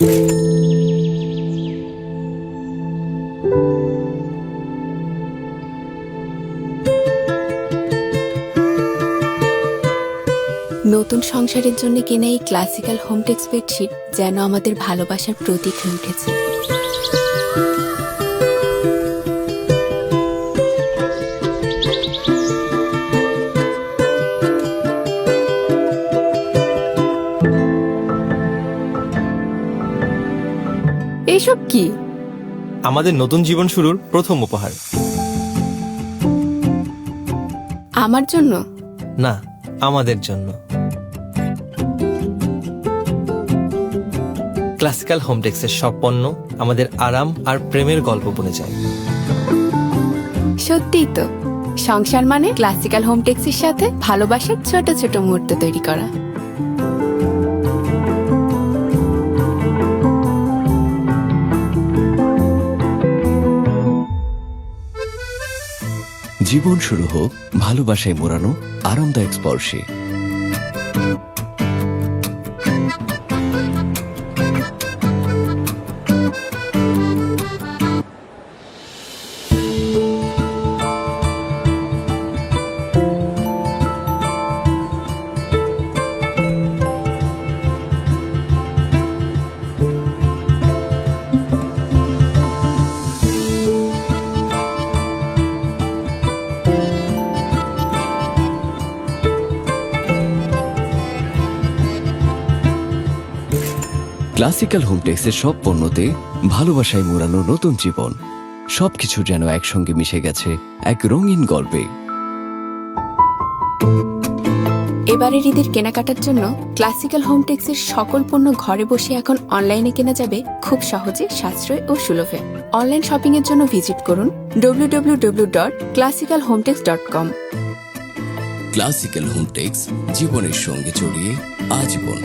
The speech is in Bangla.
নতুন সংসারের জন্য কেনা এই ক্লাসিক্যাল হোমটেক্স বেডশিট যেন আমাদের ভালোবাসার প্রতীক হয়ে উঠেছে। এসব কি? আমাদের নতুন জীবন শুরুর প্রথম উপহার। আমার জন্য না, আমাদের জন্য। ক্লাসিক্যাল হোমটেক্সের সব পণ্য আমাদের আরাম আর প্রেমের গল্প বলে যায়। সত্যিই তো, সংসার মানে ক্লাসিক্যাল হোমটেক্সের সাথে ভালোবাসার ছোট ছোট মুহূর্ত তৈরি করা। জীবন শুরু হোক ভালোবাসায় মোড়ানো আরামদায়ক স্পর্শে। ক্লাসিক্যাল হোমটেক্সের সব পণ্যতে ভালোবাসায় মোড়ানো নতুন জীবন। সবকিছু যেন একসঙ্গে মিশে গেছে এক রঙিন গল্পে। এবারের ঈদের কেনাকাটার জন্য ক্লাসিক্যাল হোমটেক্সের সকল পণ্য ঘরে বসে এখন অনলাইনে কেনা যাবে খুব সহজে, সাশ্রয় ও সুলভে। অনলাইন শপিং এর জন্য ভিজিট করুন www.classicalhometex.com। ক্লাসিক্যাল হোমটেক্স, জীবনের সঙ্গে জড়িয়ে আজীবন।